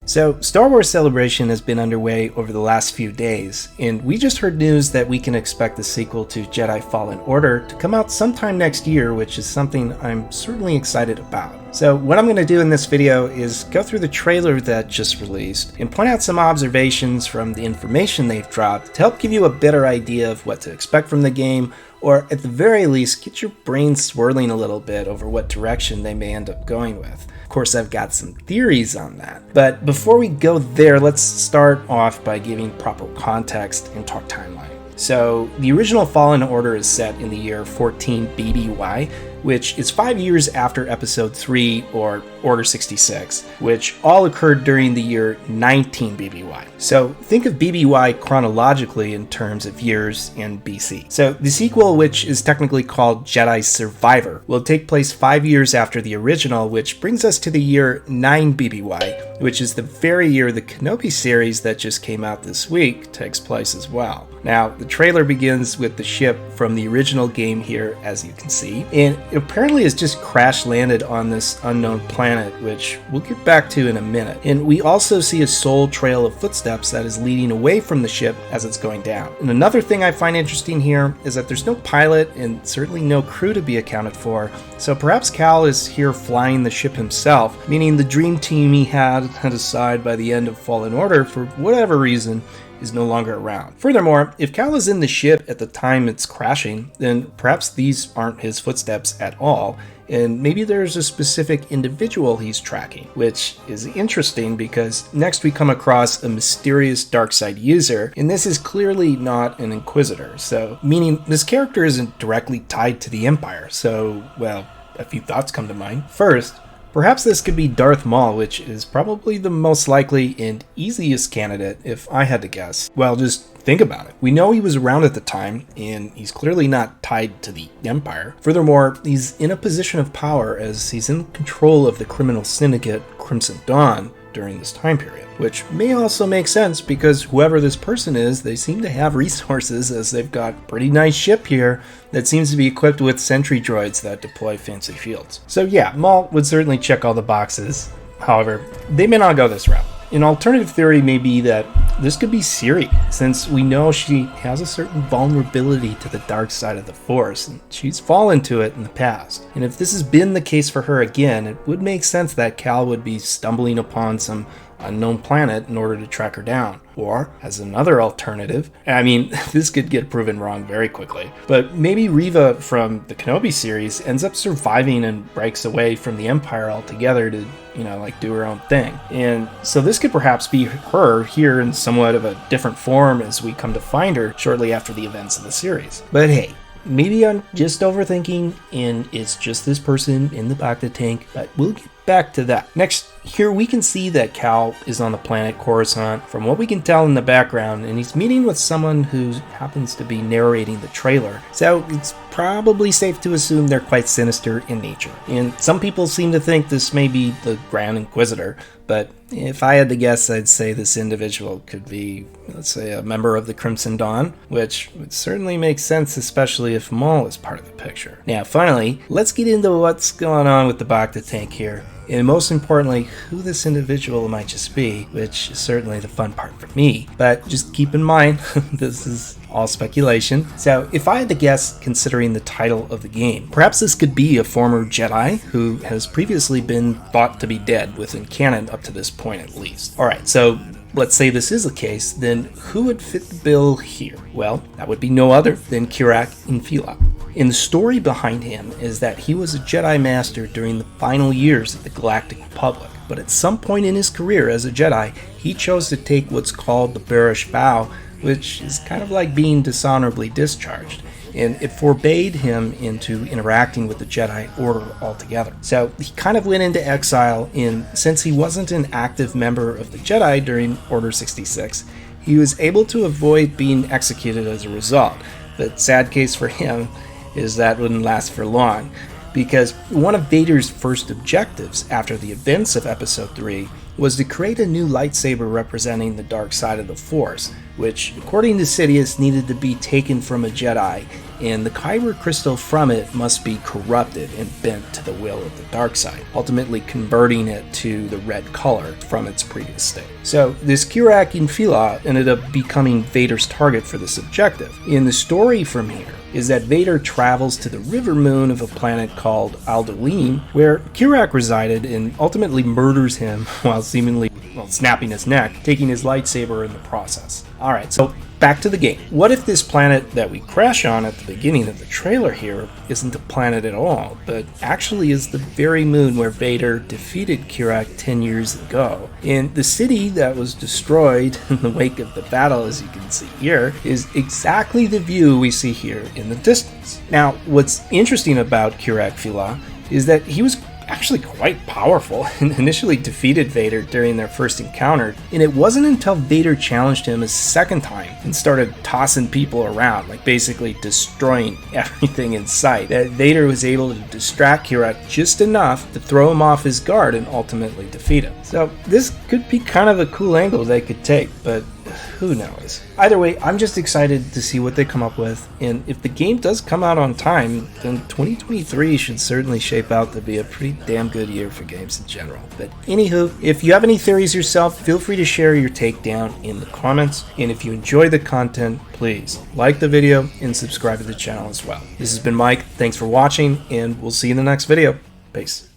So, Star Wars Celebration has been underway over the last few days, and we just heard news that we can expect the sequel to Jedi Fallen Order to come out sometime next year, which is something I'm certainly excited about. So what I'm going to do in this video is go through the trailer that just released and point out some observations from the information they've dropped to help give you a better idea of what to expect from the game, or at the very least get your brain swirling a little bit over what direction they may end up going with. Of course, I've got some theories on that. But before we go there, let's start off by giving proper context and talk timeline. So the original Fallen Order is set in the year 14 BBY, which is 5 years after Episode 3 or Order 66, which all occurred during the year 19 BBY. So think of BBY chronologically in terms of years in BC. So the sequel, which is technically called Jedi Survivor, will take place 5 years after the original, which brings us to the year 9 BBY, which is the very year the Kenobi series that just came out this week takes place as well. Now, the trailer begins with the ship from the original game here, as you can see, and it apparently has just crash landed on this unknown planet, which we'll get back to in a minute. And we also see a soul trail of footsteps that is leading away from the ship as it's going down. And another thing I find interesting here is that there's no pilot and certainly no crew to be accounted for, so perhaps Cal is here flying the ship himself, meaning the dream team he had aside by the end of Fallen Order, for whatever reason, is no longer around. Furthermore, if Cal is in the ship at the time it's crashing, then perhaps these aren't his footsteps at all, and maybe there's a specific individual he's tracking, which is interesting because next we come across a mysterious dark side user, and this is clearly not an Inquisitor, so meaning this character isn't directly tied to the Empire, so, well, a few thoughts come to mind. First, perhaps this could be Darth Maul, which is probably the most likely and easiest candidate if I had to guess. Well, just think about it. We know he was around at the time, and he's clearly not tied to the Empire. Furthermore, he's in a position of power as he's in control of the criminal syndicate Crimson Dawn during this time period, which may also make sense because whoever this person is, they seem to have resources as they've got a pretty nice ship here that seems to be equipped with sentry droids that deploy fancy fields. So yeah, Maul would certainly check all the boxes. However, they may not go this route. An alternative theory may be that this could be Ciri, since we know she has a certain vulnerability to the dark side of the Force, and she's fallen to it in the past. And if this has been the case for her again, it would make sense that Cal would be stumbling upon some unknown planet in order to track her down. Or, as another alternative, I mean, this could get proven wrong very quickly, but maybe Reva from the Kenobi series ends up surviving and breaks away from the Empire altogether to, do her own thing. And so this could perhaps be her here in somewhat of a different form as we come to find her shortly after the events of the series. But hey, maybe I'm just overthinking and it's just this person in the Bacta tank, but we'll get back to that. Next, here we can see that Cal is on the planet Coruscant from what we can tell in the background, and he's meeting with someone who happens to be narrating the trailer. So it's probably safe to assume they're quite sinister in nature. And some people seem to think this may be the Grand Inquisitor, but if I had to guess, I'd say this individual could be, let's say, a member of the Crimson Dawn, which would certainly make sense, especially if Maul is part of the picture. Now, finally, let's get into what's going on with the Bacta tank here, and most importantly, who this individual might just be, which is certainly the fun part for me. But just keep in mind, this is all speculation. So if I had to guess, considering the title of the game, perhaps this could be a former Jedi who has previously been thought to be dead within canon up to this point at least. Alright, so let's say this is the case, then who would fit the bill here? Well, that would be no other than Kirak Infila. And the story behind him is that he was a Jedi Master during the final years of the Galactic Republic, but at some point in his career as a Jedi, he chose to take what's called the Bearish Vow, which is kind of like being dishonorably discharged, and it forbade him into interacting with the Jedi Order altogether. So he kind of went into exile, and since he wasn't an active member of the Jedi during Order 66, he was able to avoid being executed as a result. But sad case for him is that wouldn't last for long, because one of Vader's first objectives after the events of Episode 3 was to create a new lightsaber representing the dark side of the Force, which, according to Sidious, needed to be taken from a Jedi and the Kyber crystal from it must be corrupted and bent to the will of the dark side, ultimately converting it to the red color from its previous state. So this Kirak Infila ended up becoming Vader's target for this objective. In the story from here is that Vader travels to the river moon of a planet called Alderaan, where Kirak resided, and ultimately murders him while seemingly snapping his neck, taking his lightsaber in the process. Alright, so back to the game. What if this planet that we crash on at the beginning of the trailer here isn't a planet at all, but actually is the very moon where Vader defeated Kirak 10 years ago? And the city that was destroyed in the wake of the battle, as you can see here, is exactly the view we see here in the distance. Now, what's interesting about Kirak Fila is that he was actually quite powerful and initially defeated Vader during their first encounter, and it wasn't until Vader challenged him a second time and started tossing people around, like basically destroying everything in sight, that Vader was able to distract Kirak just enough to throw him off his guard and ultimately defeat him. So this could be kind of a cool angle they could take, but who knows? Either way, I'm just excited to see what they come up with, and if the game does come out on time, then 2023 should certainly shape out to be a pretty damn good year for games in general. But anywho, if you have any theories yourself, feel free to share your take down in the comments, and if you enjoy the content, please like the video and subscribe to the channel as well. This has been Mike, thanks for watching, and we'll see you in the next video. Peace.